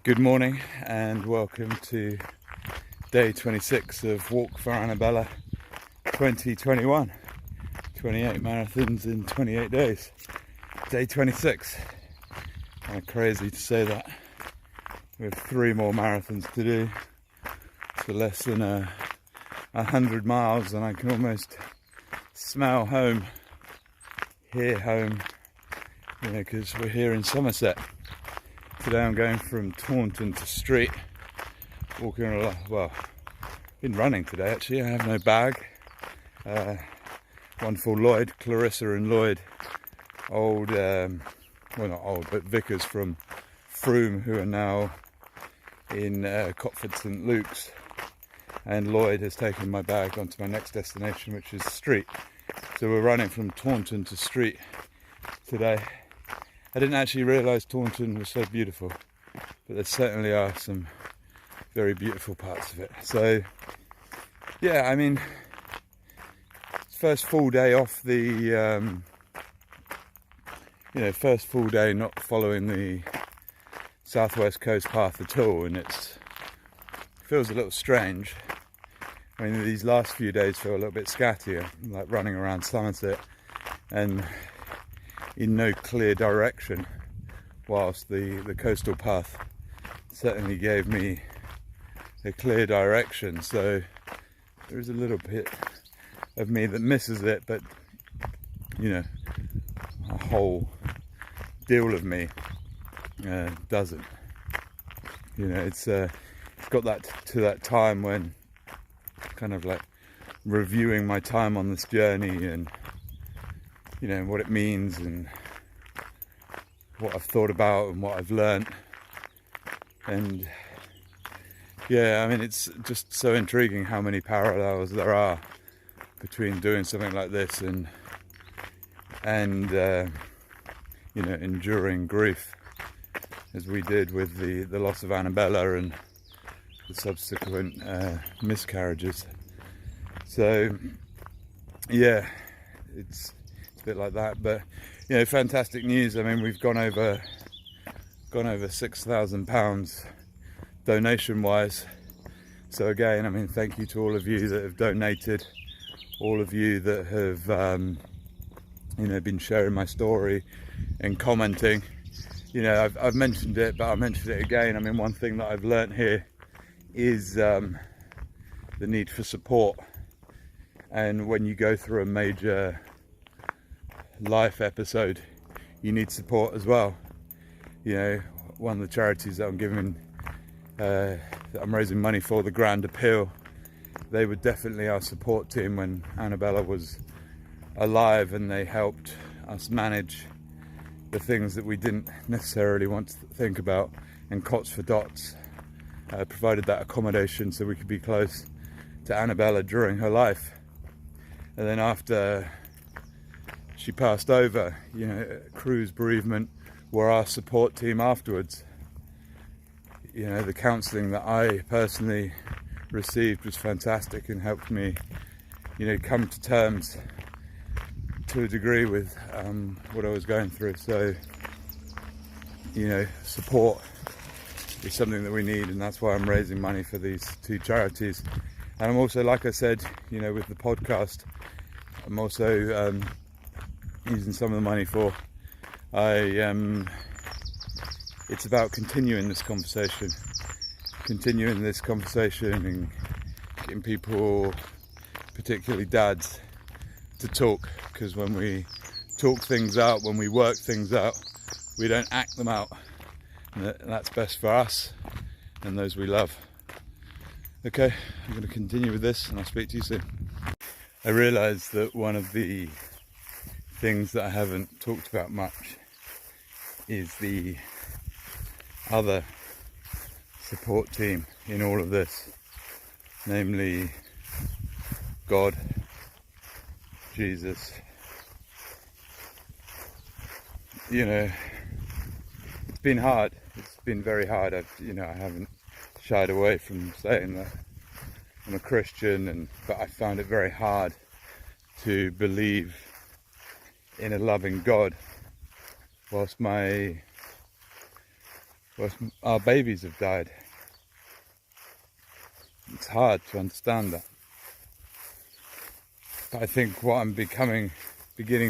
Good morning and welcome to day 26 of Walk for AnaBella 2021. 28 marathons in 28 days. Day 26. Kind of crazy to say that. We have 3 more marathons to do. So less than 100 miles and I can almost smell home. Hear home. Because we're here in Somerset. Today I'm going from Taunton to Street, walking along, been running today actually. I have no bag. Wonderful Lloyd, Clarissa and Lloyd, old, well not old, but vicars from Frome who are now in Cotford St Luke's, and Lloyd has taken my bag onto my next destination, which is Street. So we're running from Taunton to Street today. I didn't actually realise Taunton was so beautiful, but there certainly are some very beautiful parts of it. So, yeah, I mean, first full day off the, first full day not following the southwest coast path at all, and it feels a little strange. I mean, these last few days feel a little bit scattier, like running around Somerset and in no clear direction, whilst the coastal path certainly gave me a clear direction. So there is a little bit of me that misses it, but a whole deal of me doesn't. It's got that time when kind of like reviewing my time on this journey and what it means and what I've thought about and what I've learnt. And yeah, I mean, it's just so intriguing how many parallels there are between doing something like this and enduring grief, as we did with the loss of AnaBella and the subsequent miscarriages. So yeah, it's a bit like that, but fantastic news. I mean, we've gone over £6,000 donation wise. So again, I mean, thank you to all of you that have donated, all of you that have been sharing my story and commenting. I've mentioned it, but I'll mention it again. I mean, one thing that I've learnt here is the need for support, and when you go through a major life episode, you need support as well. One of the charities that I'm giving, that I'm raising money for, the Grand Appeal, they were definitely our support team when AnaBella was alive, and they helped us manage the things that we didn't necessarily want to think about. And Cots for Dots provided that accommodation so we could be close to AnaBella during her life. And then after she passed over, Crew's Bereavement were our support team afterwards. The counselling that I personally received was fantastic and helped me, come to terms to a degree with what I was going through. So, support is something that we need, and that's why I'm raising money for these 2 charities. And I'm also, like I said, with the podcast, I'm also using some of the money for, it's about continuing this conversation and getting people, particularly dads, to talk, because when we talk things out, when we work things out, we don't act them out, and that's best for us and those we love. Okay, I'm going to continue with this and I'll speak to you soon. I realised that one of the things that I haven't talked about much is the other support team in all of this, namely God, Jesus. It's been hard. It's been very hard. I haven't shied away from saying that I'm a Christian, but I found it very hard to believe in a loving God whilst my Well, our babies have died. It's hard to understand that. But I think what I'm beginning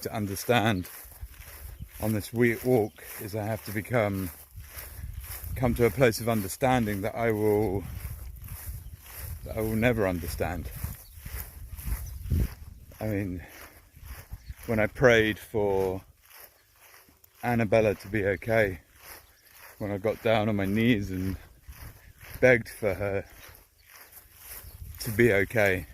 to understand on this walk is I have to come to a place of understanding that I will never understand. I mean, when I prayed for AnaBella to be okay, when I got down on my knees and begged for her to be okay,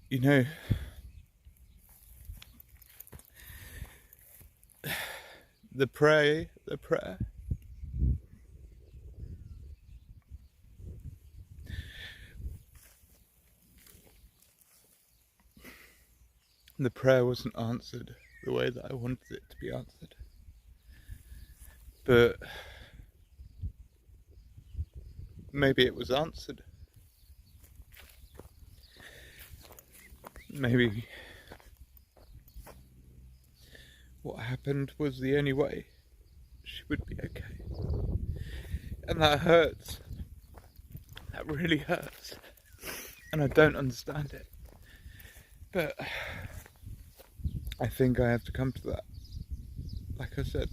you know, the prayer, wasn't answered the way that I wanted it to be answered. But maybe it was answered. Maybe what happened was the only way she would be okay. And that hurts. That really hurts. And I don't understand it. But I think I have to come to that, like I said,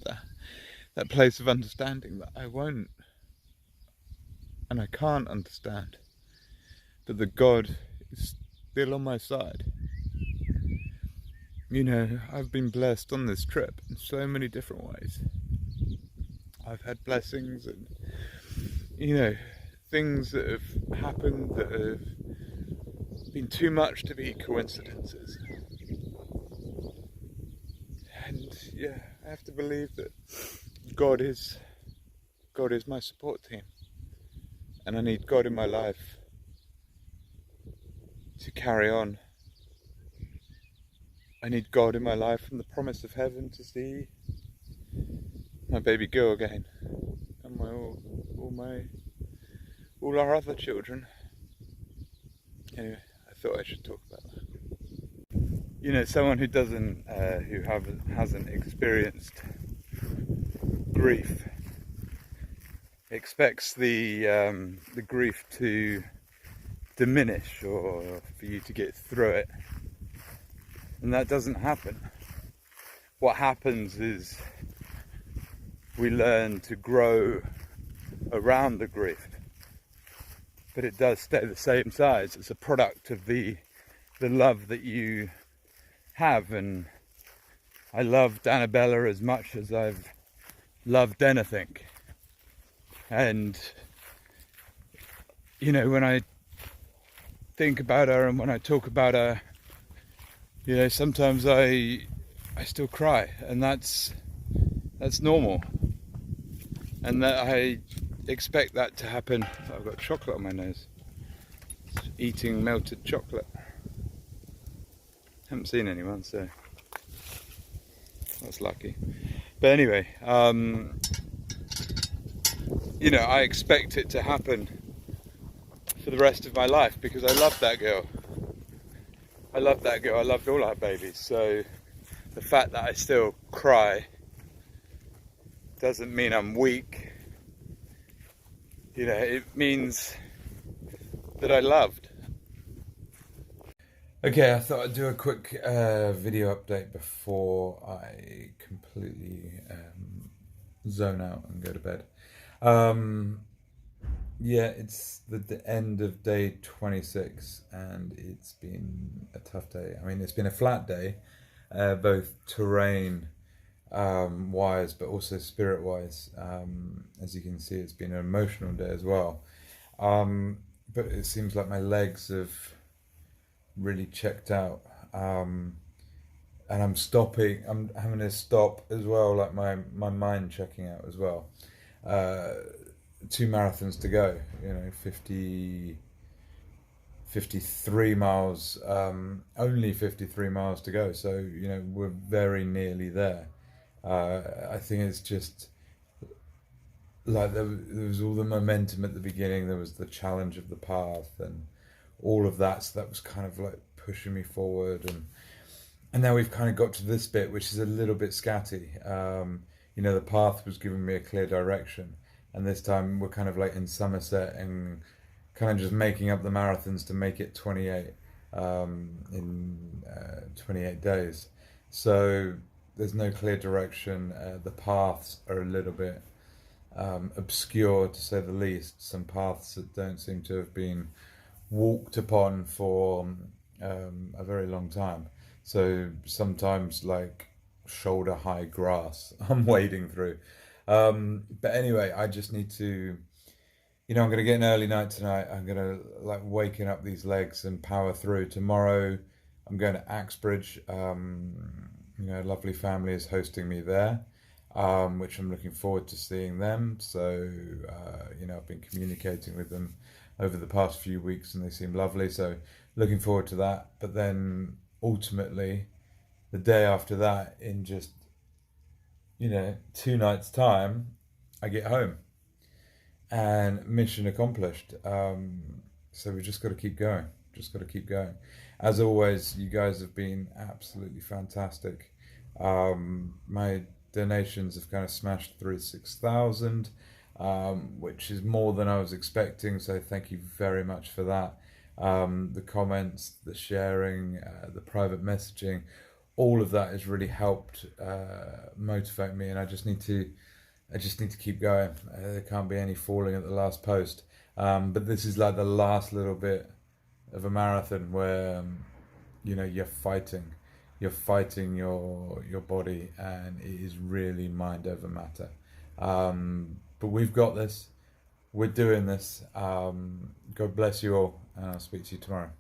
that place of understanding that I won't and I can't understand, but that God is still on my side. You know, I've been blessed on this trip in so many different ways. I've had blessings and, you know, things that have happened that have been too much to be coincidences. And yeah, I have to believe that God is my support team. And I need God in my life to carry on. I need God in my life and the promise of heaven to see my baby girl again, and all our other children. Anyway, I thought I should talk about that. You know, someone who hasn't experienced grief expects the grief to diminish or for you to get through it, and that doesn't happen. What happens is we learn to grow around the grief, but it does stay the same size. It's a product of the love that you have, and I loved AnaBella as much as I've loved anything. And you know, when I think about her and when I talk about her, you know, sometimes I still cry, and that's normal, and that I expect that to happen. I've got chocolate on my nose. Eating melted chocolate. Haven't seen anyone, so that's lucky. But anyway, you know, I expect it to happen for the rest of my life because I love that girl. I love that girl. I loved all our babies. So the fact that I still cry doesn't mean I'm weak. You know, it means that I loved. Okay, I thought I'd do a quick video update before I completely zone out and go to bed. Yeah, it's the end of day 26 and it's been a tough day. I mean, it's been a flat day, both terrain wise but also spirit wise. As you can see, it's been an emotional day as well. But it seems like my legs have really checked out, and I'm having to stop as well, like my mind checking out as well. 2 marathons to go, 53 miles, only 53 miles to go. So, we're very nearly there. I think it's just like there was all the momentum at the beginning, there was the challenge of the path and all of that. So that was kind of like pushing me forward. And now we've kind of got to this bit, which is a little bit scatty. The path was giving me a clear direction. And this time we're kind of like in Somerset and kind of just making up the marathons to make it 28 in 28 days. So there's no clear direction. The paths are a little bit obscure, to say the least. Some paths that don't seem to have been walked upon for a very long time. So sometimes like shoulder high grass I'm wading through. But anyway, I just need to, I'm going to get an early night tonight. I'm going to like waken up these legs and power through. Tomorrow I'm going to Axbridge. A lovely family is hosting me there, which I'm looking forward to seeing them. So, I've been communicating with them over the past few weeks and they seem lovely. So looking forward to that. But then ultimately, the day after that, in just, 2 nights' time, I get home and mission accomplished. So we just got to keep going. Just got to keep going. As always, you guys have been absolutely fantastic. My donations have kind of smashed through 6,000, which is more than I was expecting. So thank you very much for that. The comments, the sharing, the private messaging, all of that has really helped motivate me, and I just need to keep going. There can't be any falling at the last post. But this is like the last little bit of a marathon where you're fighting your body, and it is really mind over matter. But we've got this. We're doing this. God bless you all, and I'll speak to you tomorrow.